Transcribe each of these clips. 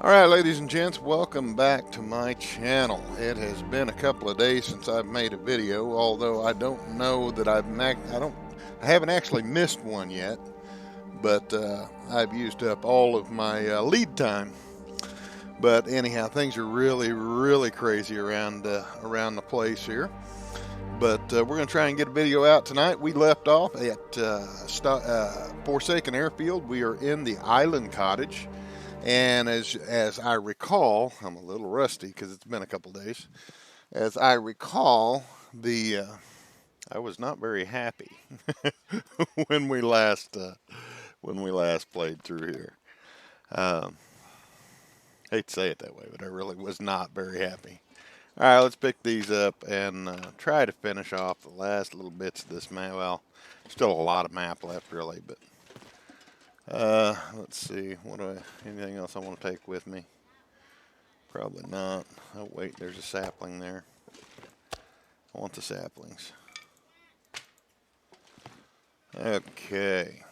Alright, ladies and gents, welcome back to my channel. It has been a couple of days since I've made a video, although I don't know that I haven't actually missed one yet, but I've used up all of my lead time. But anyhow, things are really crazy around the place here. But we're going to try and get a video out tonight. We left off at Forsaken Airfield. We are in the Island Cottage. And as I recall, I'm a little rusty because it's been a couple days. As I recall, the I was not very happy when we last played through here. Um, Hate to say it that way, but I really was not very happy. All right, let's pick these up and try to finish off the last little bits of this map. Well, still a lot of map left, really, but let's see. Anything else I want to take with me? Probably not. Oh, wait, there's a sapling there. I want the saplings. Okay.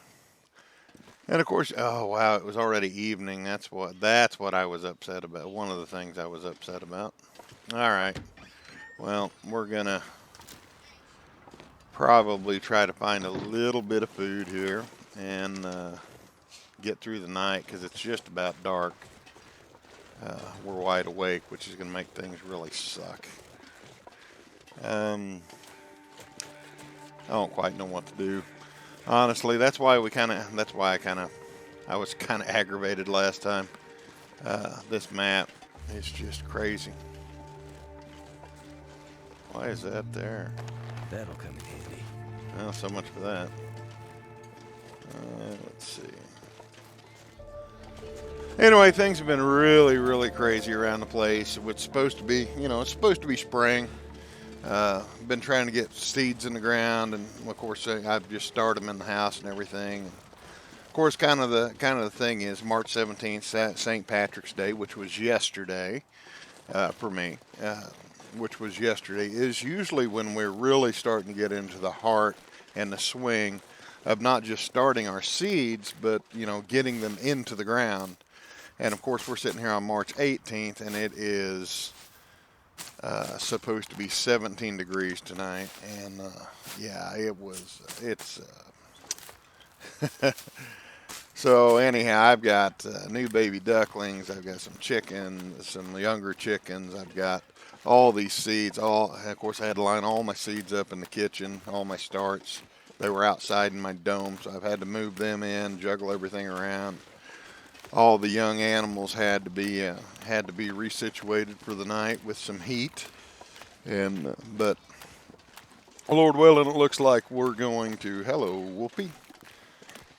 And of course, oh wow, it was already evening. That's what I was upset about. One of the things I was upset about. All right. Well, we're gonna probably try to find a little bit of food here and get through the night because it's just about dark. We're wide awake, which is gonna make things really suck. I don't quite know what to do. Honestly, that's why I was kind of aggravated last time. This map is just crazy. Why is that there? That'll come in handy. Well, so much for that. Let's see. Anyway, things have been really crazy around the place. It's supposed to be, it's supposed to be spring. Been trying to get seeds in the ground, and of course I've just started them in the house and everything. Of course, kind of the thing is March 17th, St. Patrick's Day, which was yesterday for me. Which was yesterday is usually when we're really starting to get into the heart and the swing of not just starting our seeds, but getting them into the ground. And of course, we're sitting here on March 18th, and it is supposed to be 17 degrees tonight, and yeah, it's so anyhow, I've got new baby ducklings, I've got some chickens, some younger chickens, I've got all these seeds. Of course, I had to line all my seeds up in the kitchen, all my starts. They were outside in my dome, so I've had to move them in, juggle everything around. All the young animals had to be resituated for the night with some heat, and but Lord willing, it looks like we're going to. Hello, Whoopi.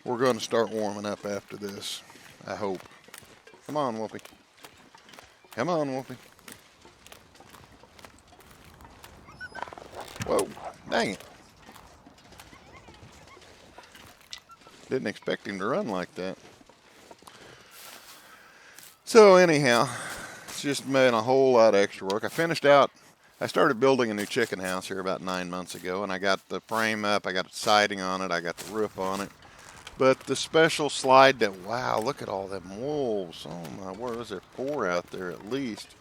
We're going to start warming up after this. I hope. Come on, Whoopi. Come on, Whoopi. Whoa, dang it. Didn't expect him to run like that. So anyhow, it's just been a whole lot of extra work. I started building a new chicken house here about 9 months ago, and I got the frame up, I got the siding on it, I got the roof on it. But the special slide wow, look at all them wolves. Oh my word, there 4 out there at least.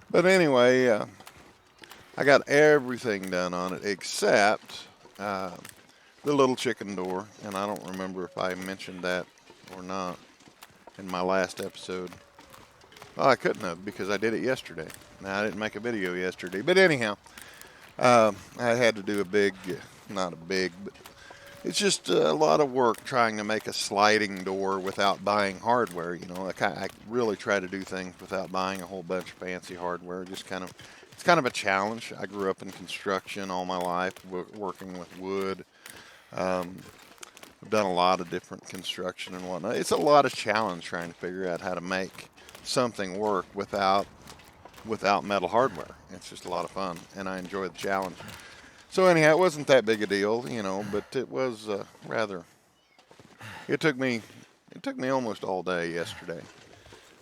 But anyway, I got everything done on it except the little chicken door, and I don't remember if I mentioned that or not in my last episode. Well, I couldn't have because I did it yesterday. Now, I didn't make a video yesterday, but anyhow, I had to do not a big, but it's just a lot of work trying to make a sliding door without buying hardware. I really try to do things without buying a whole bunch of fancy hardware. It's kind of a challenge. I grew up in construction all my life, working with wood. I've done a lot of different construction and whatnot. It's a lot of challenge trying to figure out how to make something work without metal hardware. It's just a lot of fun, and I enjoy the challenge. So anyhow, it wasn't that big a deal, but it was rather. It took me almost all day yesterday,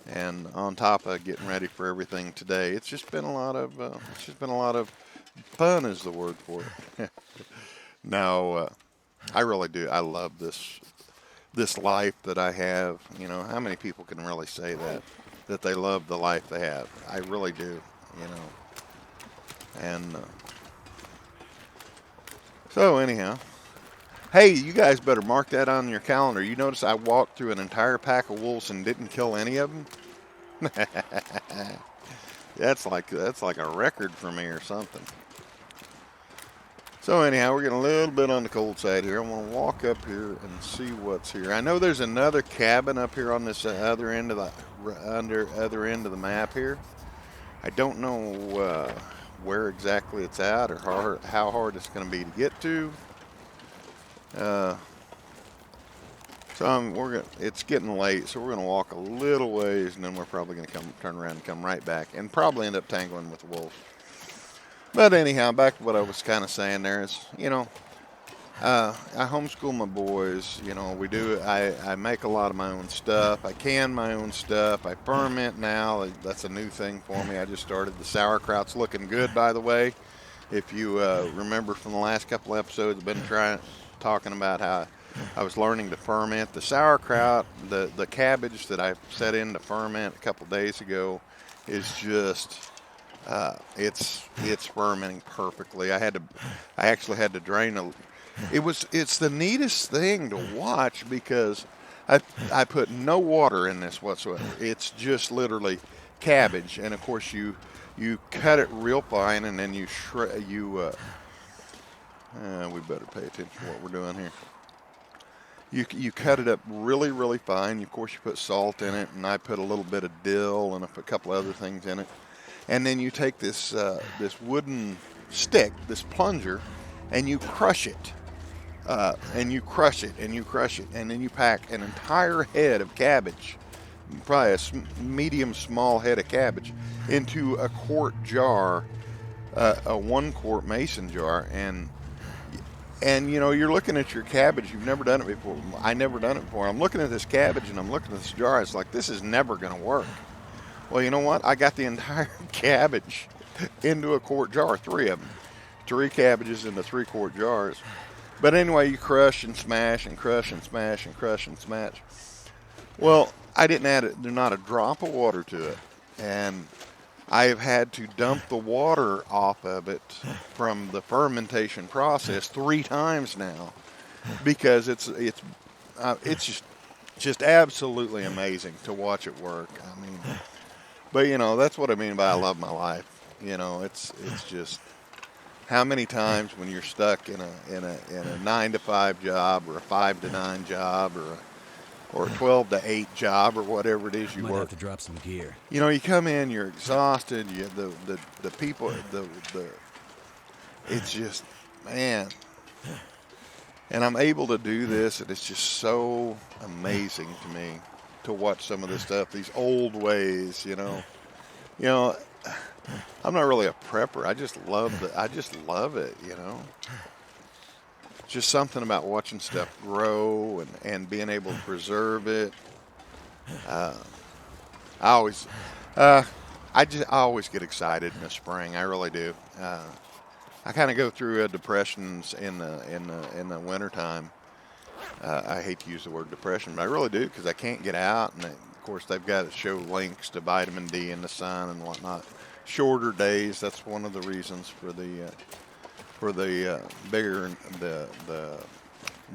and on top of getting ready for everything today, it's just been a lot of fun is the word for it. Now, I really do. I love this life that I have. You know, how many people can really say that they love the life they have? I really do, you know. And so anyhow, hey, you guys better mark that on your calendar. You notice I walked through an entire pack of wolves and didn't kill any of them? That's like a record for me or something. So anyhow, we're getting a little bit on the cold side here. I'm going to walk up here and see what's here. I know there's another cabin up here on this other end of the map here. I don't know where exactly it's at or how hard it's going to be to get to. It's getting late, so we're going to walk a little ways, and then we're probably going to turn around and come right back, and probably end up tangling with the wolves. But anyhow, back to what I was kind of saying there is, you know, I homeschool my boys. You know, I make a lot of my own stuff. I can my own stuff. I ferment now. That's a new thing for me. I just started. The sauerkraut's looking good, by the way. If you remember from the last couple episodes, I've been talking about how I was learning to ferment. The sauerkraut, the cabbage that I set in to ferment a couple days ago is just... it's fermenting perfectly. I actually had to drain it's the neatest thing to watch because I put no water in this whatsoever. It's just literally cabbage, and of course you cut it real fine, and then we better pay attention to what we're doing here. You cut it up really, really fine. Of course, you put salt in it, and I put a little bit of dill and a couple other things in it. And then you take this wooden stick, this plunger, and you crush it. And you crush it, and you crush it. And then you pack an entire head of cabbage, probably a medium small head of cabbage, into a quart jar, a 1 quart mason jar. And you know, you're looking at your cabbage. You've never done it before. I never done it before. I'm looking at this cabbage, and I'm looking at this jar. It's like, this is never going to work. Well, you know what? I got the entire cabbage into a quart jar, 3 of them. 3 cabbages into 3-quart jars. But anyway, you crush and smash and crush and smash and crush and smash. Well, I didn't add it. There's not a drop of water to it. And I have had to dump the water off of it from the fermentation process 3 times now because it's just absolutely amazing to watch it work. I mean... But, you know, that's what I mean by I love my life. You know, it's just how many times when you're stuck in a 9-to-5 job or a 5-to-9 job or a 12-to-8 job or whatever it is you Might work. have to drop some gear. You know, you come in, you're exhausted. The people, it's just, man. And I'm able to do this, and it's just so amazing to me to watch some of this stuff, these old ways, you know. You know, I'm not really a prepper. I just love it, you know. Just something about watching stuff grow and being able to preserve it. I always get excited in the spring. I really do. I kind of go through depressions in the wintertime. I hate to use the word depression, but I really do because I can't get out. And of course, they've got to show links to vitamin D in the sun and whatnot. Shorter days. That's one of the reasons for the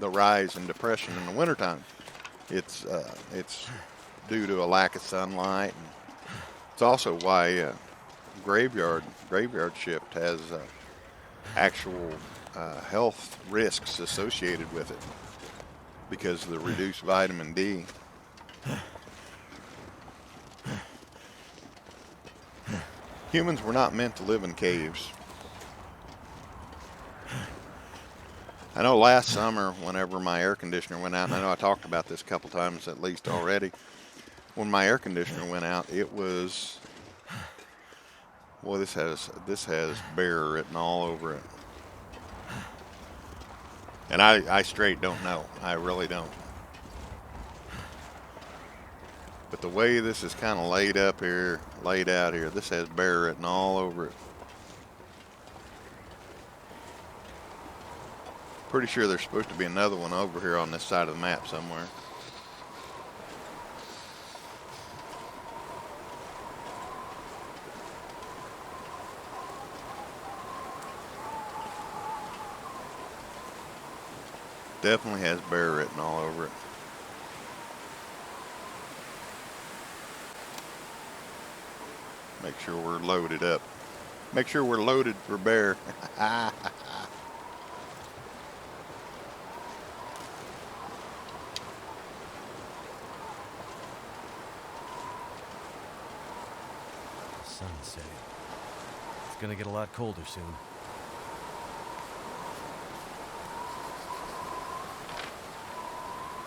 rise in depression in the wintertime. It's due to a lack of sunlight. And it's also why graveyard shift has actual health risks associated with it because of the reduced vitamin D. Humans were not meant to live in caves. I know last summer, whenever my air conditioner went out, and I know I talked about this a couple times at least already, when my air conditioner went out, it was, boy, this has bear written all over it. And I straight don't know. I really don't. But the way this is kind of laid out here, this has bear written all over it. Pretty sure there's supposed to be another one over here on this side of the map somewhere. definitely has bear written all over it. Make sure we're loaded up. Make sure we're loaded for bear. Sun's setting. It's gonna get a lot colder soon.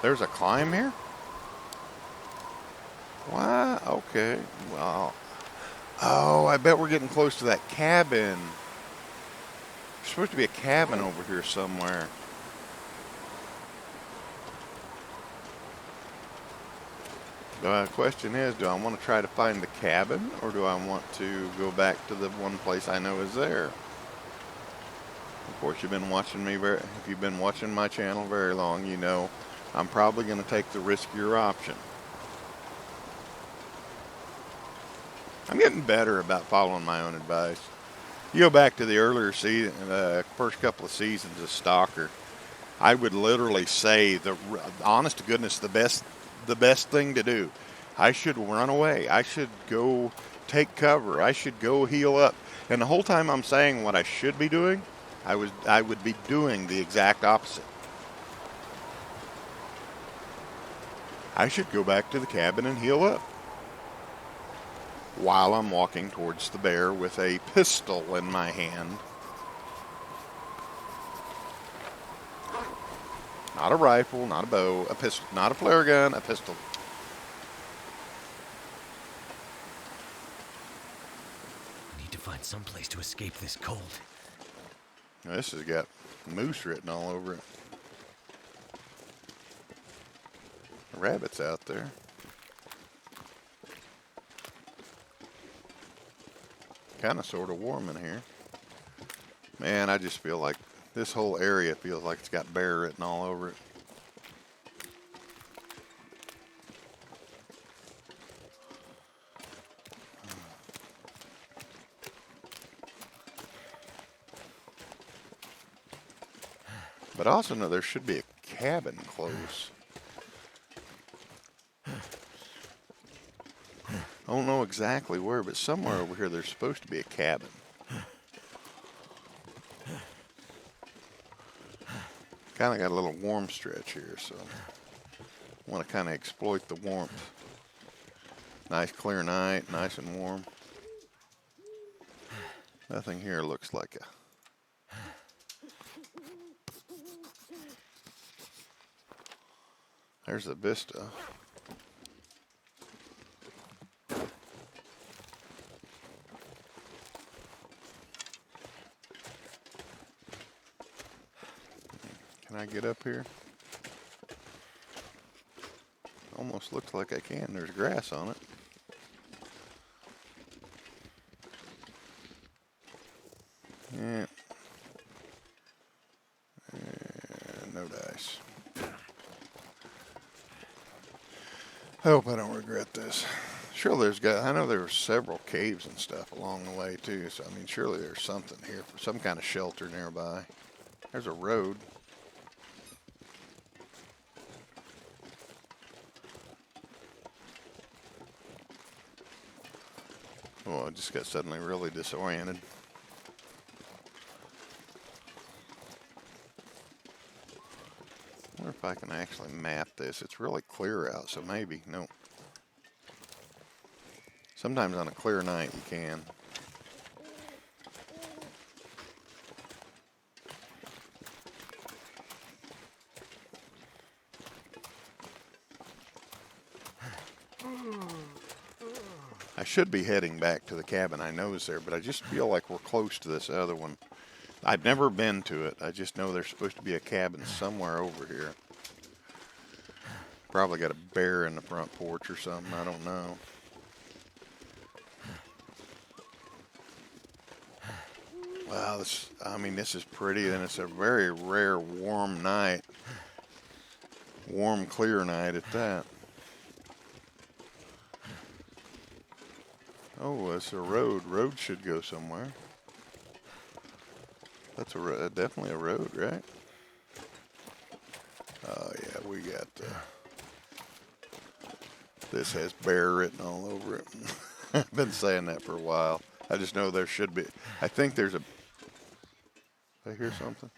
There's a climb here? Wow, okay. Well, oh, I bet we're getting close to that cabin. There's supposed to be a cabin over here somewhere. The question is, do I want to try to find the cabin, or do I want to go back to the one place I know is there? Of course, you've been watching me if you've been watching my channel very long, you know I'm probably going to take the riskier option. I'm getting better about following my own advice. You go back to the earlier season, first couple of seasons of Stalker, I would literally say, honest to goodness, the best thing to do. I should run away. I should go take cover. I should go heal up. And the whole time I'm saying what I should be doing, I would be doing the exact opposite. I should go back to the cabin and heal up while I'm walking towards the bear with a pistol in my hand. Not a rifle, not a bow, a pistol, not a flare gun, a pistol. Need to find some place to escape this cold. Now, this has got moose written all over it. A rabbit's out there. Kind of sort of warm in here. Man, I just feel like this whole area feels like it's got bear written all over it. But I also know there should be a cabin close. I don't know exactly where, but somewhere over here there's supposed to be a cabin. Kind of got a little warm stretch here, so I want to kind of exploit the warmth. Nice clear night, nice and warm. Nothing here looks like a... There's the vista. Can I get up here? Almost looks like I can. There's grass on it. Yeah. No dice. I hope I don't regret this. Surely I know there were several caves and stuff along the way too, so I mean surely there's something here for some kind of shelter nearby. There's a road. Oh, I just got suddenly really disoriented. I wonder if I can actually map this. It's really clear out, so maybe. No. Sometimes on a clear night you can. I should be heading back to the cabin I know is there, but I just feel like we're close to this other one. I've never been to it. I just know there's supposed to be a cabin somewhere over here. Probably got a bear in the front porch or something. I don't know. Wow, this is pretty, and it's a very rare warm night. Warm, clear night at that. Oh, it's a road. Road should go somewhere. That's definitely a road, right? this has bear written all over it. I've been saying that for a while. I just know there should be. I think there's a. I hear something.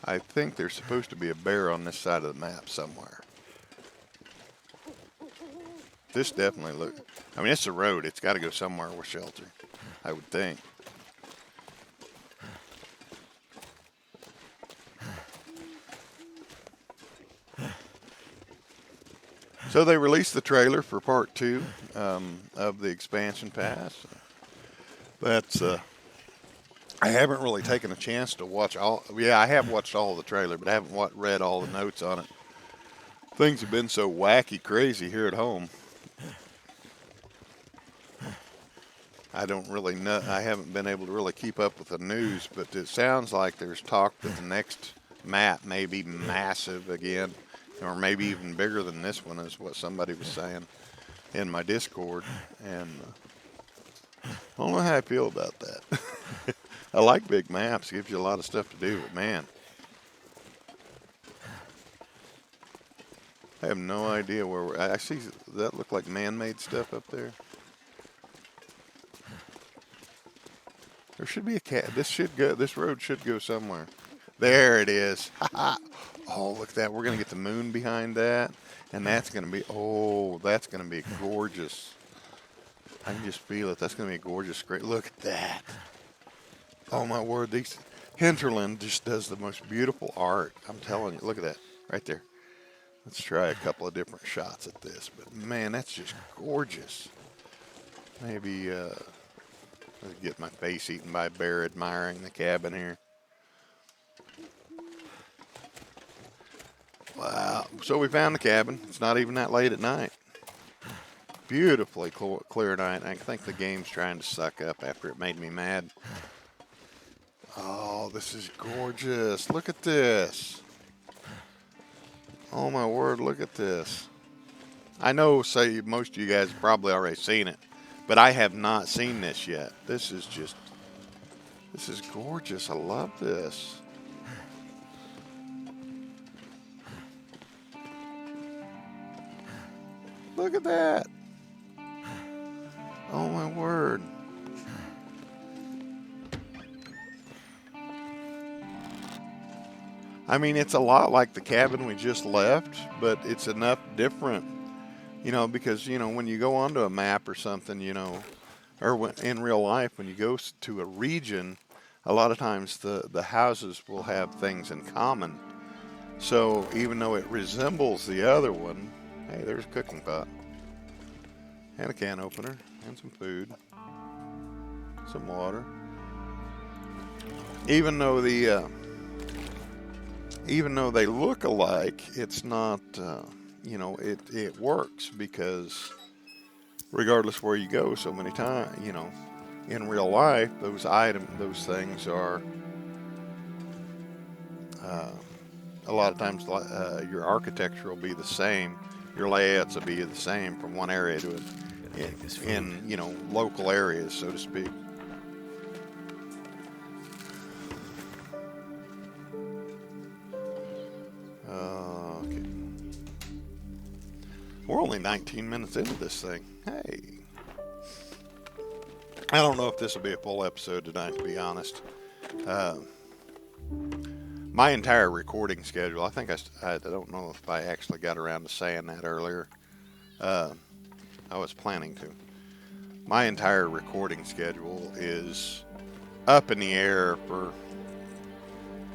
I think there's supposed to be a bear on this side of the map somewhere. This definitely looks. I mean, it's a road. It's got to go somewhere with shelter, I would think. So they released the trailer for part 2 of the expansion pass. That's I haven't really taken a chance to watch all. Yeah, I have watched all of the trailer, but I haven't read all the notes on it. Things have been so wacky, crazy here at home. I don't really know. I haven't been able to really keep up with the news, but it sounds like there's talk that the next map may be massive again, or maybe even bigger than this one, is what somebody was saying in my Discord. And I don't know how I feel about that. I like big maps. It gives you a lot of stuff to do, but man, I have no idea where we're. I see that look like man-made stuff up there. There should be a cat. This road should go somewhere. There it is. Oh, look at that. We're gonna get the moon behind that, and that's gonna be. Oh, that's gonna be gorgeous. I can just feel it. That's gonna be a gorgeous. Great. Look at that. Oh my word, these Hinterland just does the most beautiful art. I'm telling you, look at that right there. Let's try a couple of different shots at this, but man, that's just gorgeous. Maybe let's get my face eaten by a bear admiring the cabin here. Wow, so we found the cabin. It's not even that late at night. Beautifully clear night. I think the game's trying to suck up after it made me mad. Oh, this is gorgeous. Look at this. Oh my word, look at this. I know, say, most of you guys have probably already seen it, but I have not seen this yet. This is gorgeous. I love this. Look at that. Oh my word. I mean, it's a lot like the cabin we just left, but it's enough different, because, when you go onto a map or something, or in real life, when you go to a region, a lot of times the houses will have things in common. So even though it resembles the other one, hey, there's a cooking pot and a can opener and some food, some water. Even though they look alike, it's not, it works, because regardless where you go so many times, in real life, those things are, a lot of times, your architecture will be the same. Your layouts will be the same from one area to in local areas, so to speak. Okay. We're only 19 minutes into this thing. Hey. I don't know if this will be a full episode tonight, to be honest. My entire recording schedule, I think I don't know if I actually got around to saying that earlier. I was planning to. My entire recording schedule is up in the air for,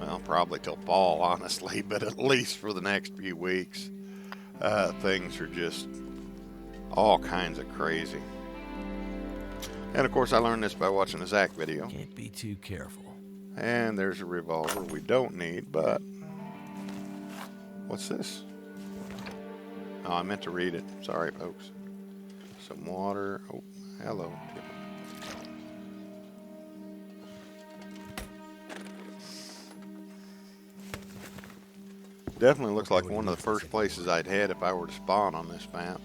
well, probably till fall, honestly, but at least for the next few weeks. Things are just all kinds of crazy. And of course, I learned this by watching a Zach video. Can't be too careful. And there's a revolver we don't need, but what's this? Oh, I meant to read it. Sorry, folks. Some water. Oh, hello. Definitely looks like one of the first places I'd head if I were to spawn on this map.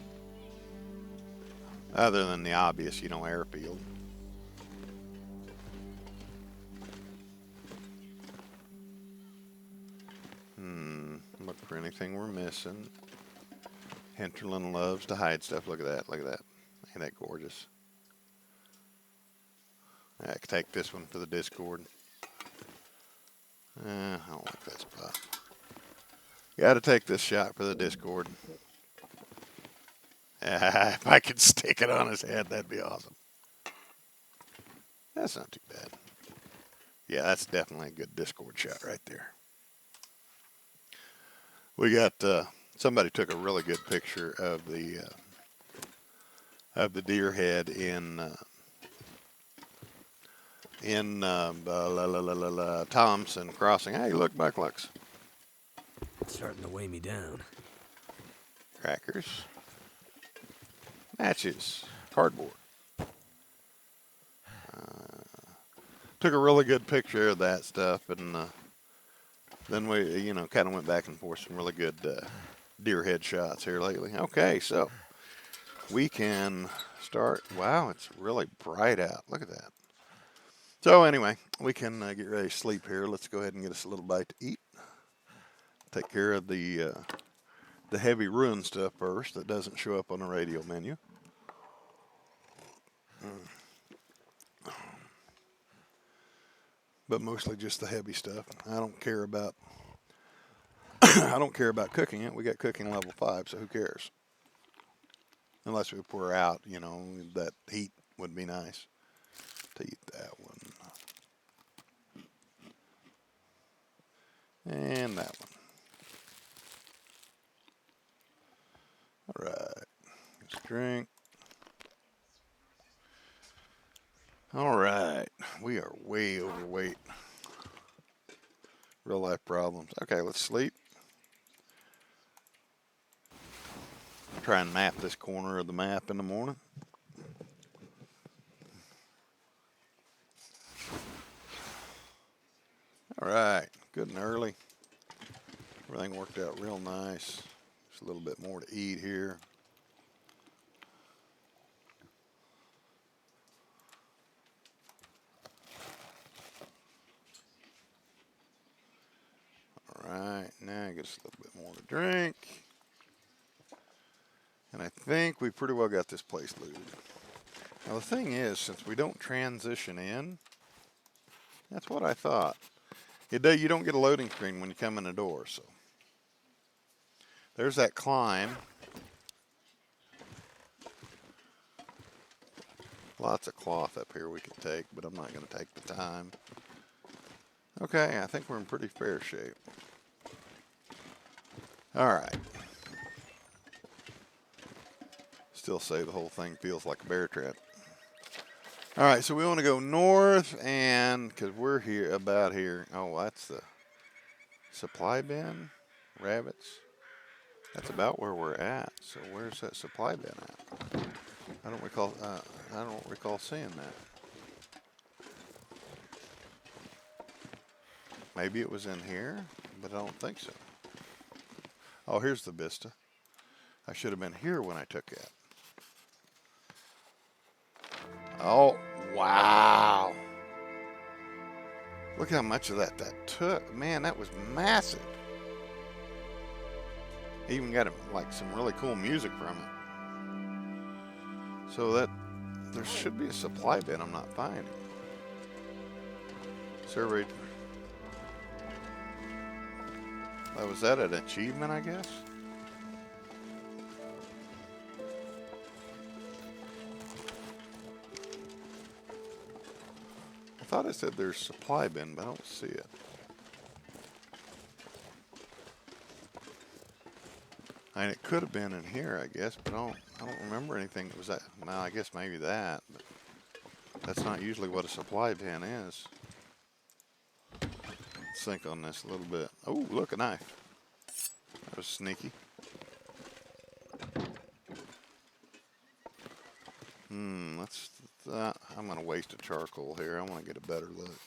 Other than the obvious, airfield. Look for anything we're missing. Hinterland loves to hide stuff. Look at that. Look at that. Ain't that gorgeous? I can take this one to the Discord. I don't like that spot. Got to take this shot for the Discord. If I could stick it on his head, that'd be awesome. That's not too bad. Yeah, that's definitely a good Discord shot right there. We got somebody took a really good picture of the deer head in Thompson Crossing. Hey, look, Bucklux. It's starting to weigh me down. Crackers. Matches. Cardboard. Took a really good picture of that stuff, and then we, kind of went back and forth some really good deer head shots here lately. Okay, so we can start. Wow, it's really bright out. Look at that. So anyway, we can get ready to sleep here. Let's go ahead and get us a little bite to eat. Take care of the heavy ruin stuff first that doesn't show up on the radio menu. But mostly just the heavy stuff. I don't care about I don't care about cooking it. We got cooking level 5, so who cares? Unless we pour out, that heat would be nice to eat that one. And that one. All right. Let's drink. All right. We are way overweight. Real life problems. Okay, let's sleep. Try and map this corner of the map in the morning. All right, good and early. Everything worked out real nice. Just a little bit more to eat here. All right, now I get us a little bit more to drink. And I think we pretty well got this place looted. Now the thing is, since we don't transition in, that's what I thought. You don't get a loading screen when you come in the door, so. There's that climb. Lots of cloth up here we could take, but I'm not going to take the time. Okay, I think we're in pretty fair shape. All right. Still say the whole thing feels like a bear trap. All right, so we want to go north, and because we're here, about here. Oh, that's the supply bin, rabbits. That's about where we're at. So where's that supply bin at? I don't recall seeing that. Maybe it was in here, but I don't think so. Oh, here's the vista. I should have been here when I took it. Oh, wow. Look how much of that took. Man, that was massive. Even got like some really cool music from it. So there should be a supply bin I'm not finding. Surveyed. Was that an achievement, I guess? I thought it said there's supply bin, but I don't see it. And it could have been in here, I guess, but I don't remember anything that was that. Well, I guess maybe that, but that's not usually what a supply bin is. Let's think on this a little bit. Oh, look, a knife. That was sneaky. I'm gonna waste a charcoal here. I want to get a better look.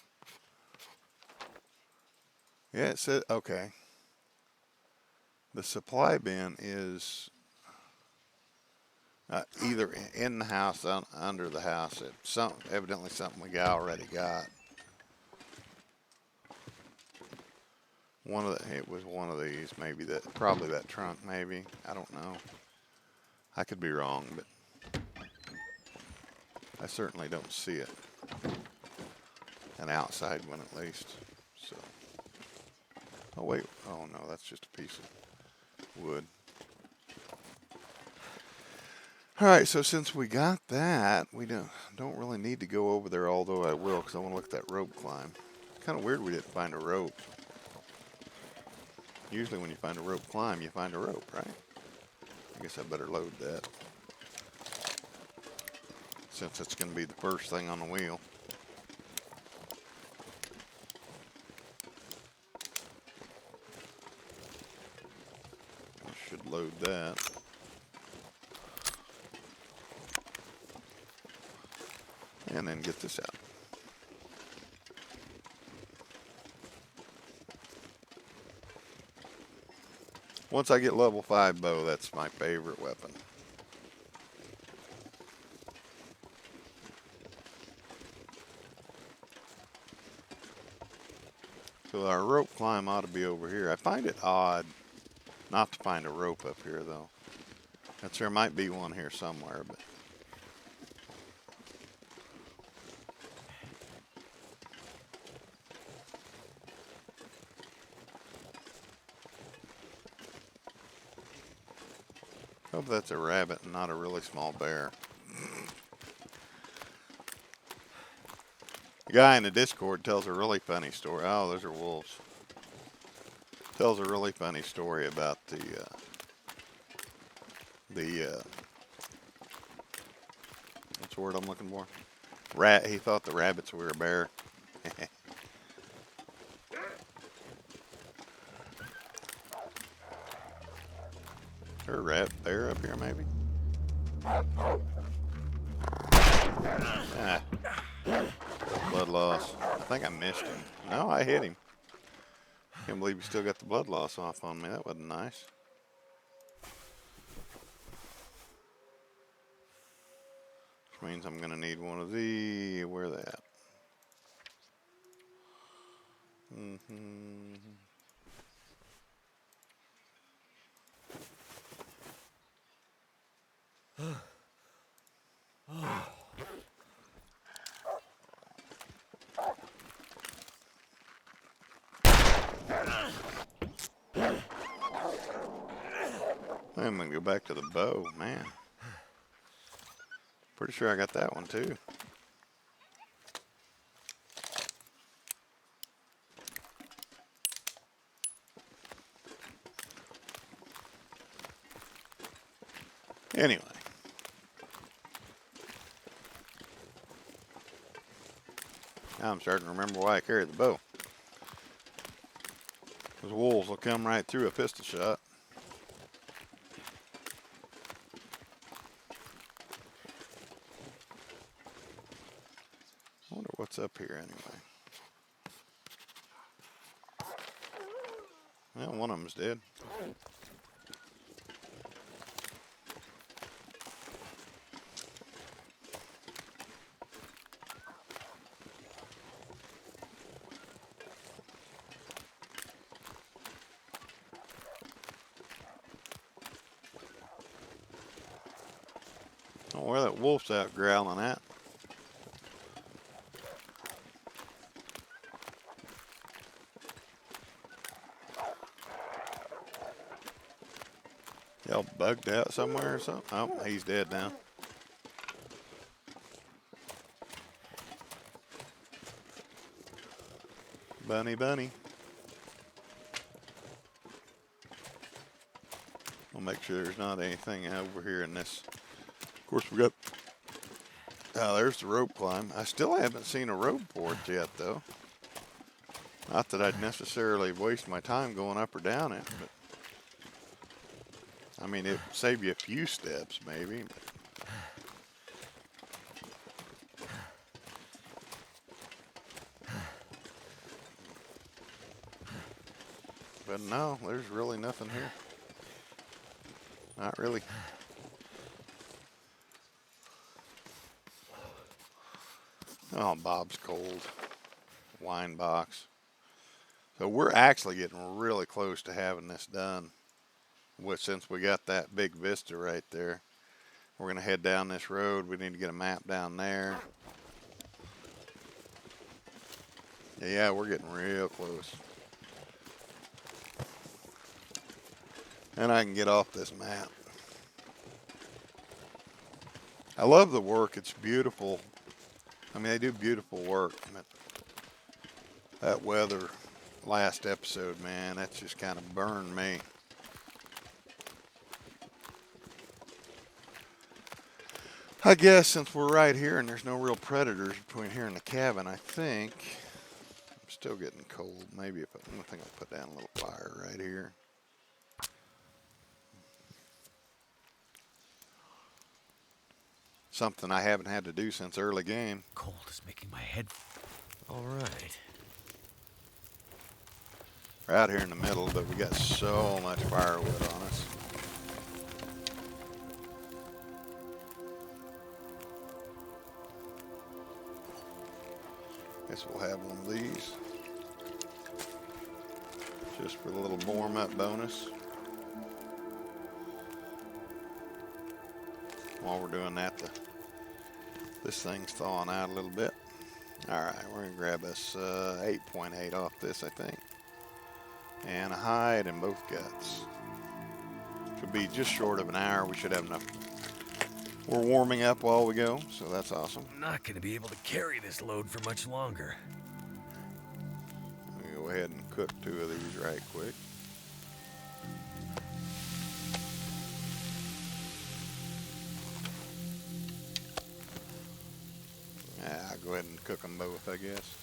Yeah, it said, okay. The supply bin is either in the house, under the house. It's evidently something we already got. It was one of these, maybe that, probably that trunk, maybe. I don't know. I could be wrong, but I certainly don't see it. An outside one at least. So, oh wait, oh no, that's just a piece of wood. All right, so since we got that, we don't really need to go over there, although I will, because I want to look at that rope climb. Kind of weird we didn't find a rope. Usually when you find a rope climb, you find a rope, right? I guess I better load that, since it's going to be the first thing on the wheel. I should load that. And then get this out. Once I get level 5 bow, that's my favorite weapon. So our rope climb ought to be over here. I find it odd not to find a rope up here, though. There might be one here somewhere, but hope that's a rabbit and not a really small bear. The guy in the Discord tells a really funny story. Oh, those are wolves. Tells a really funny story about what's the word I'm looking for? Rat. He thought the rabbits were a bear. Is there a bear up here, maybe? Ah, blood loss. I think I missed him. No, I hit him. Can't believe he still got the blood loss off on me. That wasn't nice. Which means I'm gonna need one of these. Where are they at? I'm gonna go back to the bow, man. Pretty sure I got that one too. Anyway. Now I'm starting to remember why I carried the bow. Those wolves will come right through a pistol shot. I wonder what's up here anyway. Well, one of them's dead. Oh, where that wolf's out growling at. Y'all bugged out somewhere or something? Oh, he's dead now. Bunny, bunny. I'll make sure there's not anything over here in this. Of course, we got. Oh, there's the rope climb. I still haven't seen a rope port yet, though. Not that I'd necessarily waste my time going up or down it, but I mean, it'd save you a few steps, maybe. But no, there's really nothing here. Not really. Oh, Bob's cold. Wine box. So we're actually getting really close to having this done. Since we got that big vista right there. We're going to head down this road. We need to get a map down there. Yeah, we're getting real close. And I can get off this map. I love the work. It's beautiful. I mean, they do beautiful work. That weather last episode, man, that's just kind of burned me. I guess since we're right here and there's no real predators between here and the cabin, I think I'm still getting cold. Maybe I think I'll put down a little fire right here. Something I haven't had to do since early game. Cold is making my head. All right. We're out here in the middle, but we got so much firewood on us. Guess we'll have one of these. Just for the little warm up bonus. While we're doing that, this thing's thawing out a little bit. Alright, we're going to grab us 8.8 off this, I think. And a hide in both guts. Should be just short of an hour. We should have enough. We're warming up while we go, so that's awesome. I'm not going to be able to carry this load for much longer. Let me go ahead and cook 2 of these right quick. I'll go ahead and cook them both, I guess.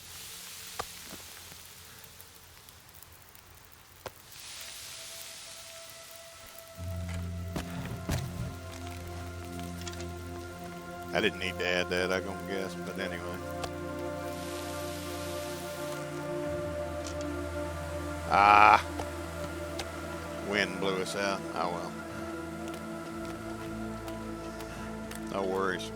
I didn't need to add that, I'm gonna guess, but anyway. Ah, wind blew us out. Oh well. No worries.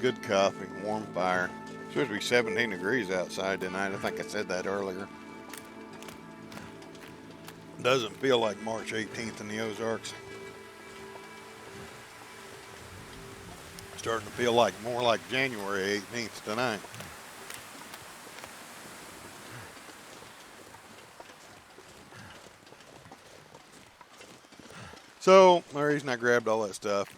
Good coffee, warm fire. It's supposed to be 17 degrees outside tonight. I think I said that earlier. Doesn't feel like March 18th in the Ozarks. Starting to feel like more like January 18th tonight. So the reason I grabbed all that stuff,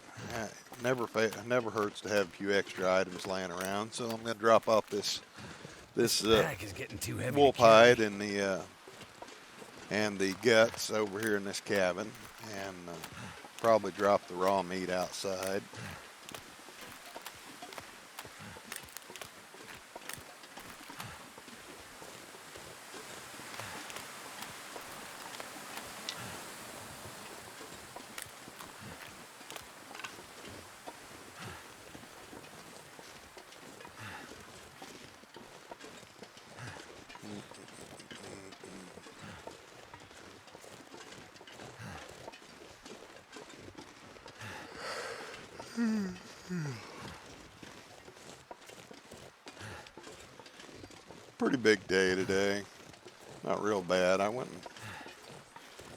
never hurts to have a few extra items laying around. So I'm going to drop off this Bag is getting too heavy wolf to carry. hide and the guts over here in this cabin, and probably drop the raw meat outside. Pretty big day today. Not real bad. I went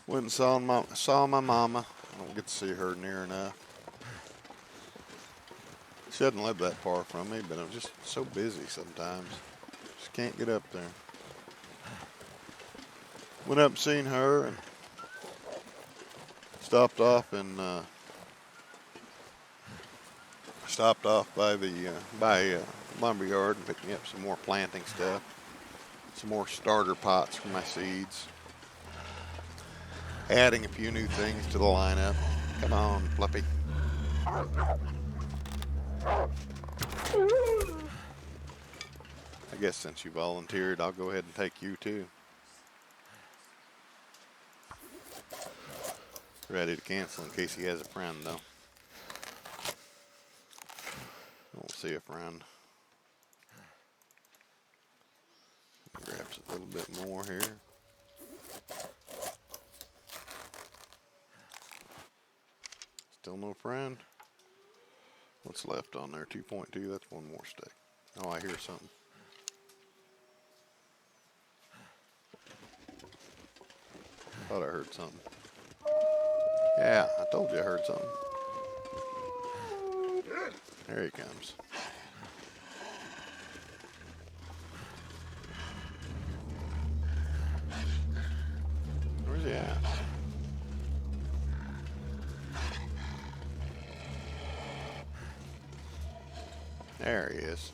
and saw my mama. I don't get to see her near enough. She doesn't live that far from me, but I'm just so busy sometimes. Just can't get up there. Went up and seen her and stopped off by the lumberyard and picked me up some more planting stuff, some more starter pots for my seeds, adding a few new things to the lineup. Come on, Fluffy. I guess since you volunteered, I'll go ahead and take you too. Ready to cancel in case he has a friend though. We'll see a friend. Grab a little bit more here. Still no friend. What's left on there? 2.2. That's one more stick. Oh, I hear something. Thought I heard something. Yeah, I told you I heard something. There he comes. Where's he at? There he is.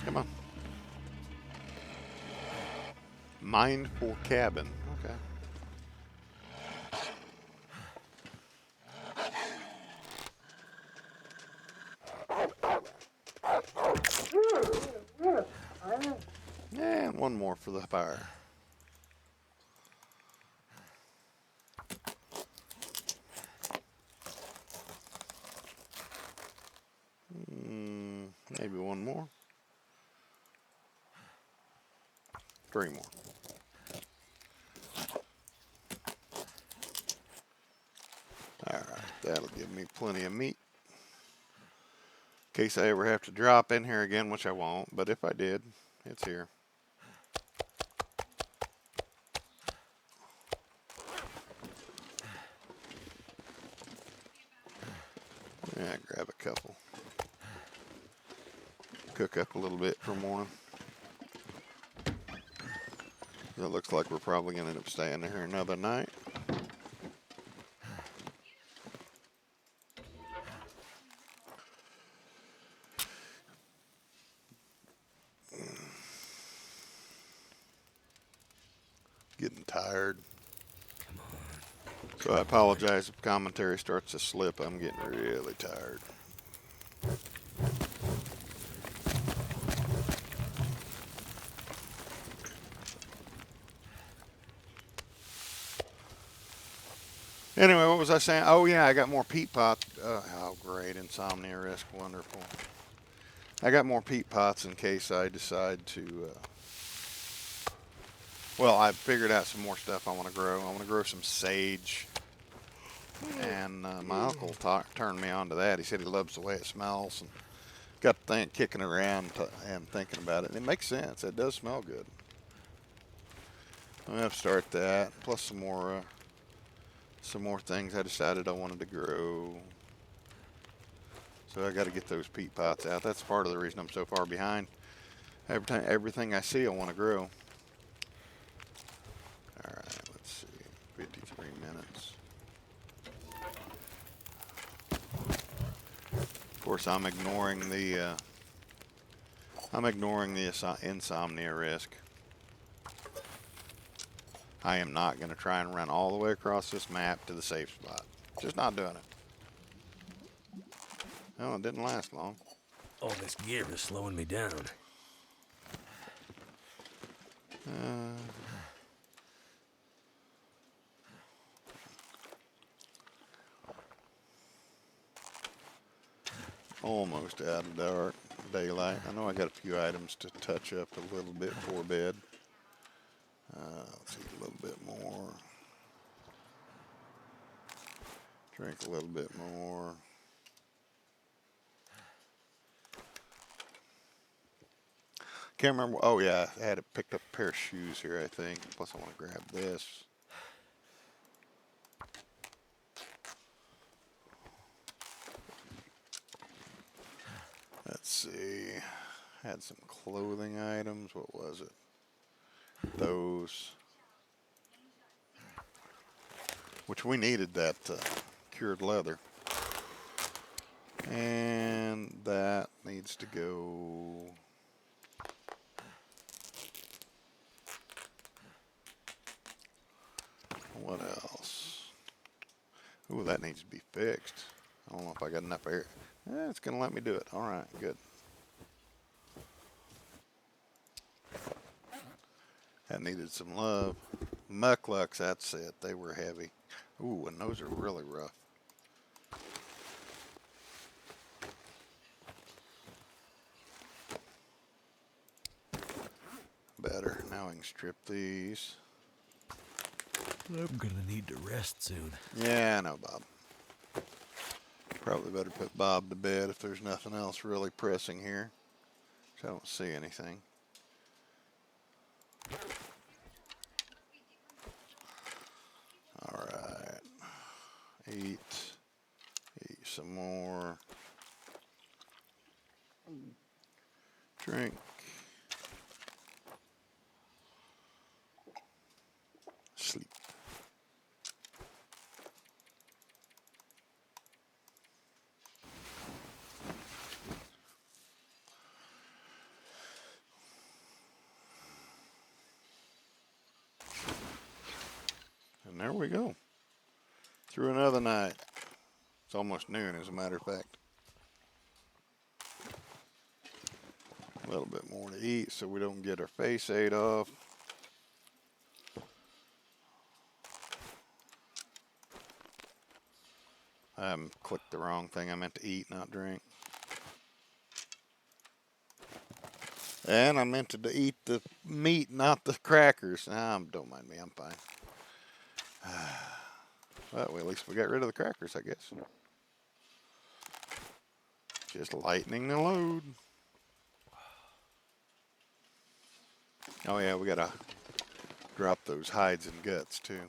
Come on. Mindful cabin. Okay. And one more for the fire. Maybe one more. 3 more. Alright, that'll give me plenty of meat. In case I ever have to drop in here again, which I won't, but if I did, it's here. Yeah, grab a couple. Cook up a little bit for morning. It looks like we're probably going to end up staying here another night. Getting tired. So I apologize if commentary starts to slip. I'm getting really tired. Anyway, what was I saying? Oh, yeah, I got more peat pots. Oh, great. Insomnia risk. Wonderful. I got more peat pots in case I decide to... well, I figured out some more stuff I want to grow. I want to grow some sage. And my uncle turned me on to that. He said he loves the way it smells. And got the thing kicking around and thinking about it. And it makes sense. It does smell good. I'm going to have to start that. Plus some more things I decided I wanted to grow. So I got to get those peat pots out. That's part of the reason I'm so far behind. Everything I see I want to grow. Alright, let's see. 53 minutes. Of course, I'm ignoring the insomnia risk. I am not going to try and run all the way across this map to the safe spot. Just not doing it. Well, it didn't last long. All this gear is slowing me down. Almost out of daylight. I know I got a few items to touch up a little bit before bed. Let's eat a little bit more. Drink a little bit more. Can't remember. Oh, yeah. I had picked up a pair of shoes here, I think. Plus, I want to grab this. Let's see. Had some clothing items. What was it? Those. Which we needed that cured leather. And that needs to go. What else? Ooh, that needs to be fixed. I don't know if I got enough air. It's going to let me do it. All right, good. That needed some love. Mucklucks, that's it. They were heavy. Ooh, and those are really rough. better. Now I can strip these. I'm gonna need to rest soon. Yeah, I know, Bob. Probably better put Bob to bed if there's nothing else really pressing here. I don't see anything. All right. Eat some more. Drink. Sleep. And there we go. Through another night. It's almost noon, as a matter of fact. A little bit more to eat so we don't get our face ate off. I clicked the wrong thing. I meant to eat, not drink. And I meant to eat the meat, not the crackers. Don't mind me, I'm fine. Well, at least we got rid of the crackers, I guess. Just lightening the load. Oh yeah, we gotta drop those hides and guts too.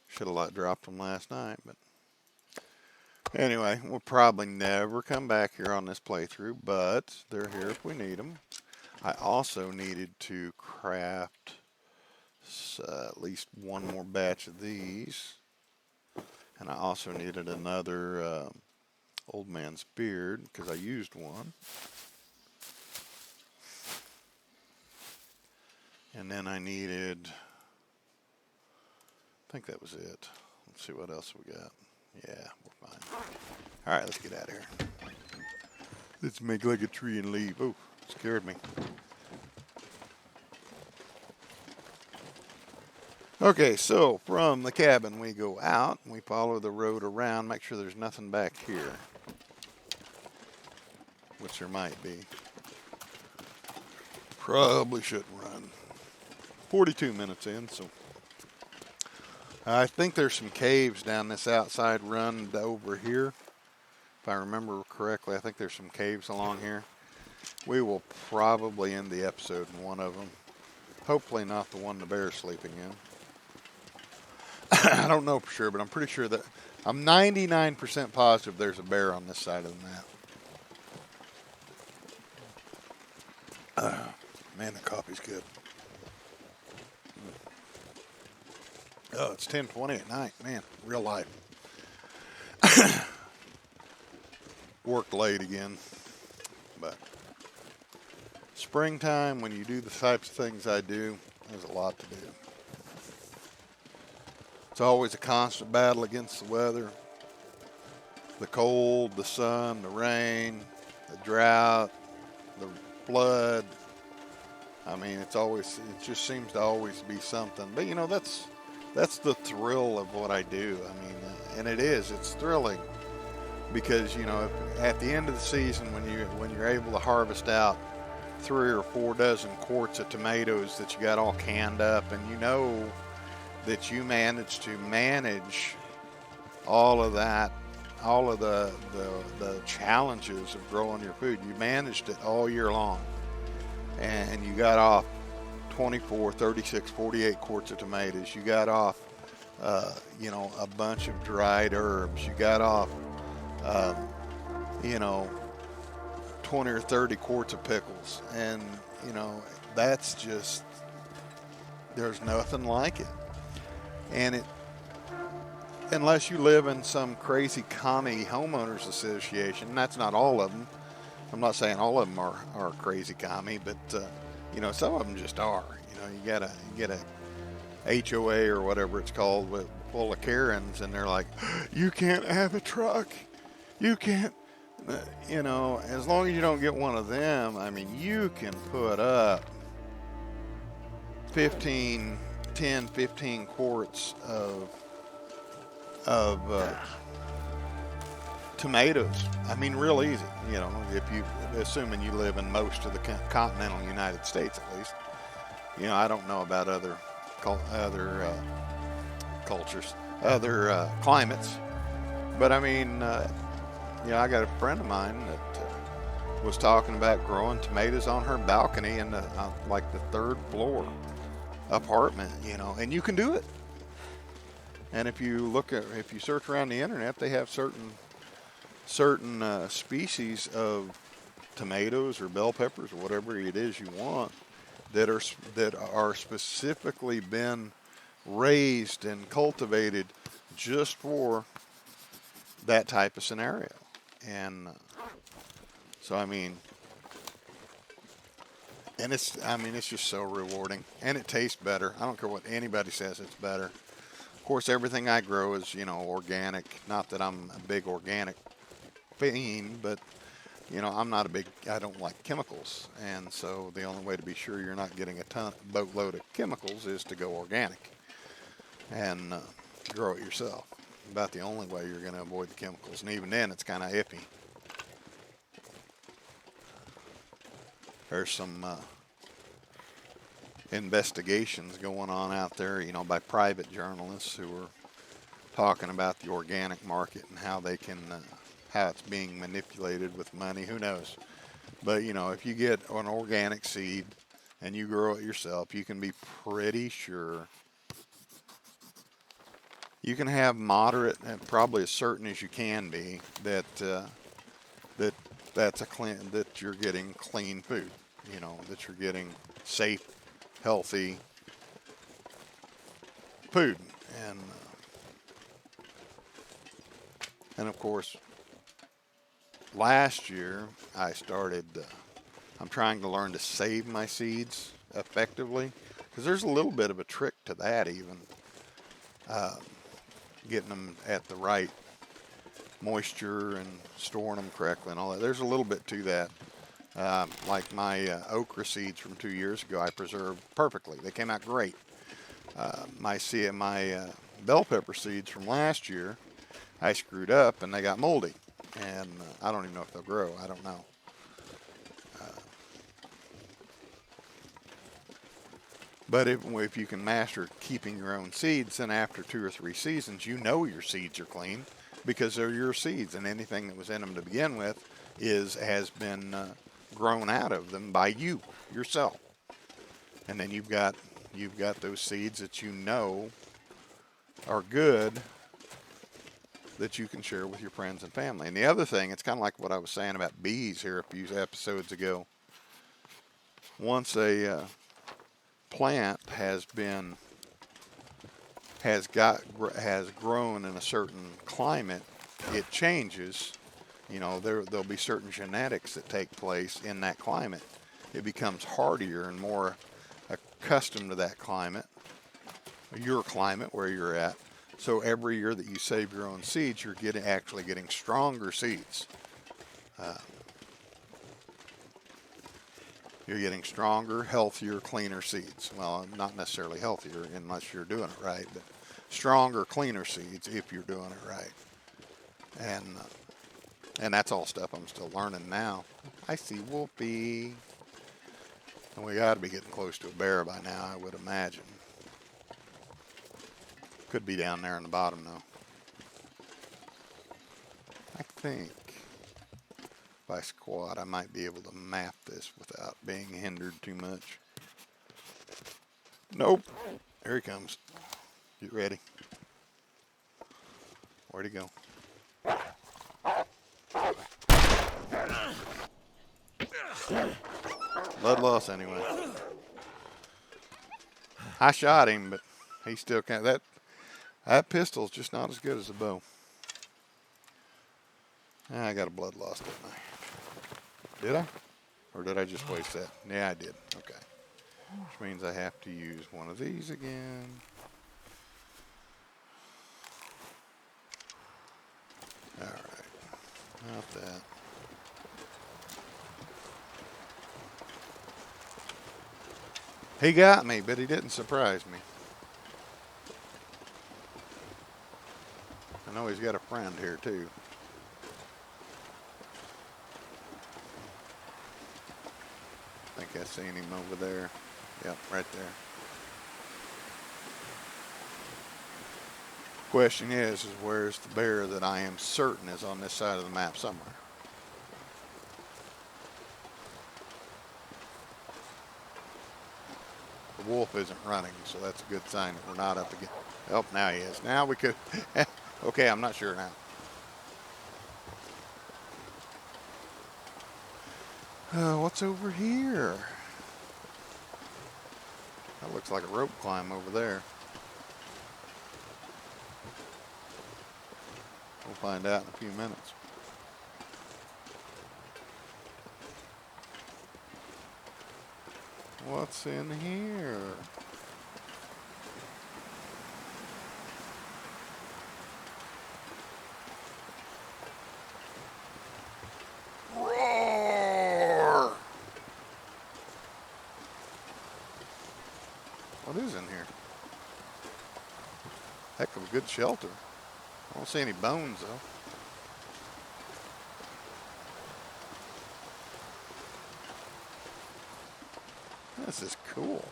Should have dropped them last night, but anyway, we'll probably never come back here on this playthrough, but they're here if we need them. I also needed to craft at least one more batch of these, and I also needed another old man's beard because I used one. And then I needed, I think that was it. Let's see what else we got. Yeah, we're fine. All right, let's get out of here. Let's make like a tree and leave. Oh, scared me. Okay, so from the cabin we go out. We follow the road around. Make sure there's nothing back here, which there might be. Probably shouldn't run. 42 minutes in, so I think there's some caves down this outside run over here. If I remember correctly, I think there's some caves along here. We will probably end the episode in one of them. Hopefully not the one the bear's sleeping in. I don't know for sure, but I'm pretty sure that I'm 99% positive there's a bear on this side of the map. Man, the coffee's good. Oh, it's 10:20 at night. Man, real life. Worked late again. But springtime, when you do the types of things I do, there's a lot to do. It's always a constant battle against the weather. The cold, the sun, the rain, the drought, the flood. I mean, it just seems to always be something. But you know, that's the thrill of what I do. I mean, and it's thrilling because, you know, at the end of the season when you're able to harvest out 3 or 4 dozen quarts of tomatoes that you got all canned up, and you know that you managed to manage all of that, all of the challenges of growing your food. You managed it all year long, and you got off 24, 36, 48 quarts of tomatoes. You got off, you know, a bunch of dried herbs. You got off, you know, 20 or 30 quarts of pickles. And, you know, that's just, there's nothing like it. And unless you live in some crazy commie homeowners association, and that's not all of them. I'm not saying all of them are crazy commie, but, you know, some of them just are. You know, you get a HOA or whatever it's called full of Karens, and they're like, you can't have a truck. You can't, you know, as long as you don't get one of them, I mean, you can put up 10, 15 quarts of tomatoes. I mean, real easy. You know, if you, assuming you live in most of the continental United States, at least. You know, I don't know about other cultures, other climates, but I mean, you know, I got a friend of mine that was talking about growing tomatoes on her balcony in the, like the third floor apartment. You know, and you can do it. And if you if you search around the internet, they have certain species of tomatoes or bell peppers or whatever it is you want that are specifically been raised and cultivated just for that type of scenario. And so I mean, and it's just so rewarding, and it tastes better. I don't care what anybody says, it's better. Of course, everything I grow is, you know, organic. Not that I'm a big organic fiend, but you know, I don't like chemicals, and so the only way to be sure you're not getting a boatload of chemicals is to go organic and to grow it yourself. About the only way you're going to avoid the chemicals, and even then, it's kind of iffy. There's some investigations going on out there, you know, by private journalists who are talking about the organic market and how they can, how it's being manipulated with money. Who knows? But you know, if you get an organic seed and you grow it yourself, you can be pretty sure you can have moderate and probably as certain as you can be that that you're getting clean food. You know, that you're getting safe, healthy food, and of course, last year I started. I'm trying to learn to save my seeds effectively, because there's a little bit of a trick to that, even getting them at the right moisture and storing them correctly and all that. There's a little bit to that. Like my okra seeds from 2 years ago, I preserved perfectly. They came out great. My bell pepper seeds from last year, I screwed up and they got moldy. And I don't even know if they'll grow. I don't know. But if you can master keeping your own seeds, then after 2 or 3 seasons, you know your seeds are clean because they're your seeds, and anything that was in them to begin with has been grown out of them by you yourself. And then you've got those seeds that you know are good that you can share with your friends and family. And the other thing, it's kind of like what I was saying about bees here a few episodes ago. Once a plant has grown in a certain climate, it changes. You know, there'll be certain genetics that take place in that climate. It becomes hardier and more accustomed to that climate, your climate where you're at. So every year that you save your own seeds, you're actually getting stronger seeds. You're getting stronger, healthier, cleaner seeds. Well, not necessarily healthier unless you're doing it right, but stronger, cleaner seeds if you're doing it right. And that's all stuff I'm still learning now. I see Wolfie. And we got to be getting close to a bear by now, I would imagine. Could be down there in the bottom, though. I think if I squat, I might be able to map this without being hindered too much. Nope. Here he comes. Get ready. Where'd he go? Blood loss anyway. I shot him, but he still can't. That pistol's just not as good as the bow. I got a blood loss, didn't I? Did I? Or did I just waste that? Yeah, I did. Okay. Which means I have to use one of these again. All right. Not that. He got me, but he didn't surprise me. I know he's got a friend here, too. I think I seen him over there. Yep, right there. Question is where's the bear that I am certain is on this side of the map somewhere? The wolf isn't running, so that's a good sign that we're not up against. Oh, now he is. Now we could. Okay, I'm not sure now. What's over here? That looks like a rope climb over there. We'll find out in a few minutes. What's in here? Roar! What is in here? Heck of a good shelter. I don't see any bones though. This is cool.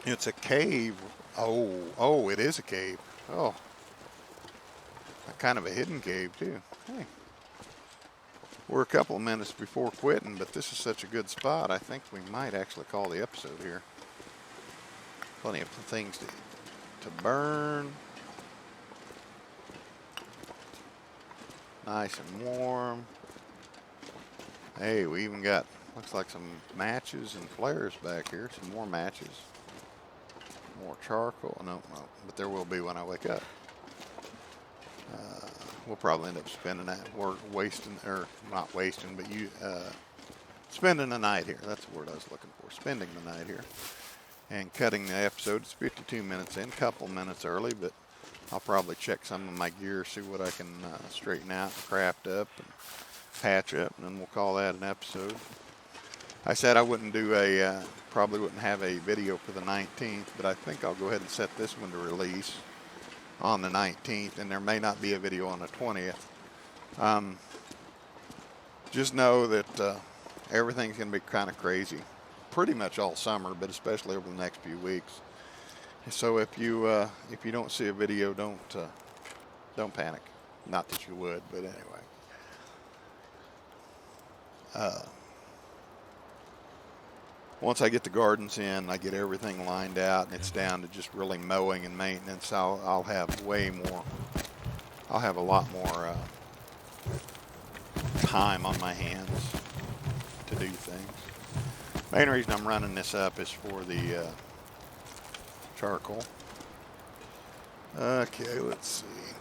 It's a cave. Oh, it is a cave. Oh, kind of a hidden cave too. Hey, we're a couple of minutes before quitting, but this is such a good spot. I think we might actually call the episode here. Plenty of things to burn. Nice and warm. Hey, we even got, looks like some matches and flares back here. Some more matches. More charcoal. No, but there will be when I wake up. We'll probably end up spending that, wasting, or not wasting, but spending the night here. That's the word I was looking for. Spending the night here. And cutting the episode. It's 52 minutes in, couple minutes early, but I'll probably check some of my gear, see what I can straighten out, craft up, and patch up, and then we'll call that an episode. I said I wouldn't do probably wouldn't have a video for the 19th, but I think I'll go ahead and set this one to release on the 19th, and there may not be a video on the 20th. Just know that everything's going to be kind of crazy, pretty much all summer, but especially over the next few weeks. So if you don't see a video, don't panic. Not that you would, but anyway. Once I get the gardens in, I get everything lined out, and it's down to just really mowing and maintenance. I'll have way more. I'll have a lot more time on my hands to do things. Main reason I'm running this up is for the charcoal. Okay, let's see.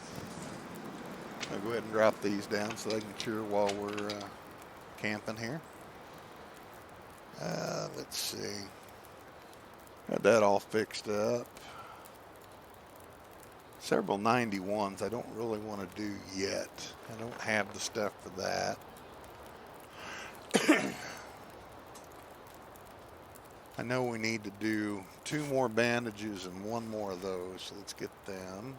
I'll go ahead and drop these down so they can cure while we're camping here. Let's see. Got that all fixed up. Several 91s I don't really want to do yet. I don't have the stuff for that. I know we need to do 2 more bandages and 1 more of those, so let's get them.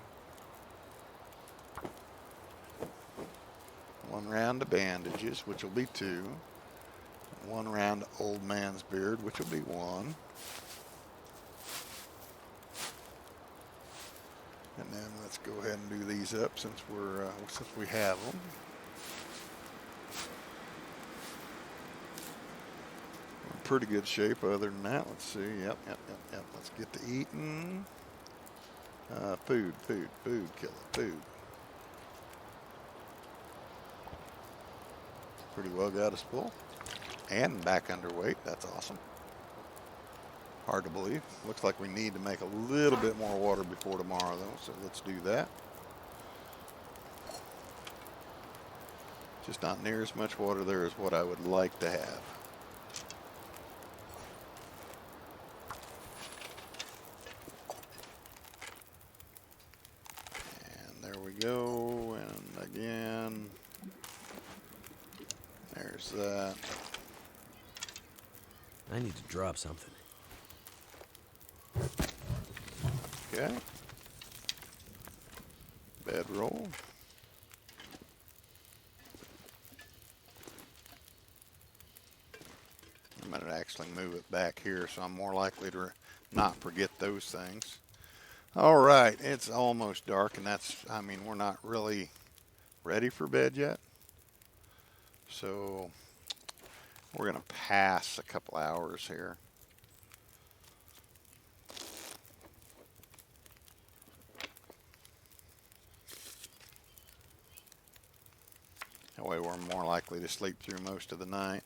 1 round of bandages, which will be 2. 1 round of old man's beard, which will be 1. And then let's go ahead and do these up since we have them. In pretty good shape other than that. Let's see. Yep. Let's get to eating. Food, killer, food. Pretty well got us full. And back underweight. That's awesome. Hard to believe. Looks like we need to make a little bit more water before tomorrow, though, so let's do that. Just not near as much water there as what I would like to have. And there we go. And again, there's that. I need to drop something. Okay. Bedroll. I'm going to actually move it back here so I'm more likely to not forget those things. All right, it's almost dark, and I mean, we're not really ready for bed yet. So we're going to pass a couple hours here. That way we're more likely to sleep through most of the night.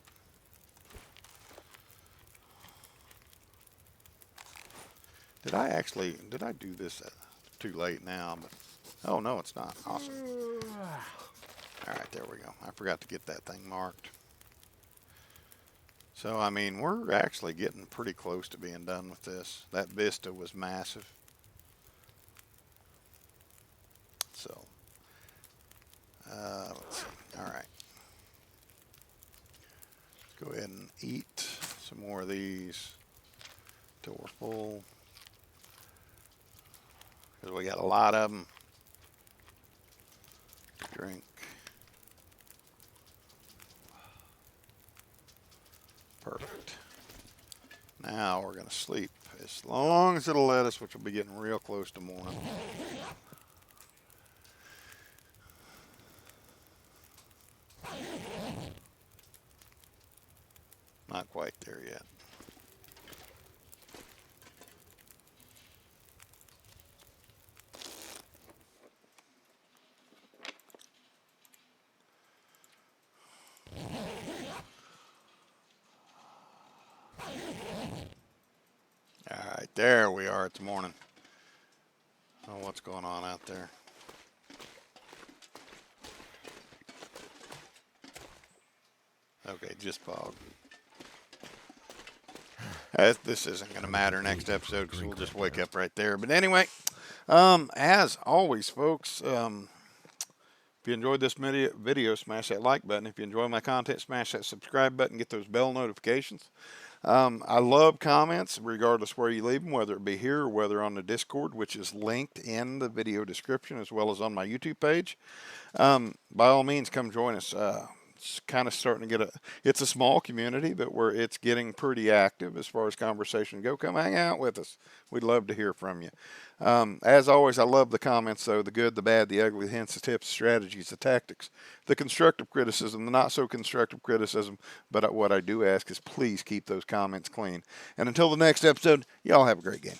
Did I do this too late now? But oh no, it's not. Awesome. All right, there we go. I forgot to get that thing marked. So, I mean, we're actually getting pretty close to being done with this. That vista was massive. So, let's see. All right. Let's go ahead and eat some more of these till we're full. Because we got a lot of them. Drink. Perfect. Now we're going to sleep as long as it'll let us, which will be getting real close to morning. Not quite there yet. All right, there we are. It's morning. Oh, what's going on out there? Okay, just fog. This isn't going to matter next episode because we'll just wake up right there. But anyway, as always, folks, if you enjoyed this video, smash that like button. If you enjoy my content, smash that subscribe button. Get those bell notifications. I love comments, regardless where you leave them, whether it be here or whether on the Discord, which is linked in the video description, as well as on my YouTube page. By all means, come join us. It's kind of starting to it's a small community, but it's getting pretty active as far as conversation go. Come hang out with us. We'd love to hear from you. As always, I love the comments, though, the good, the bad, the ugly, the hints, the tips, the strategies, the tactics, the constructive criticism, the not so constructive criticism. But what I do ask is please keep those comments clean. And until the next episode, y'all have a great game.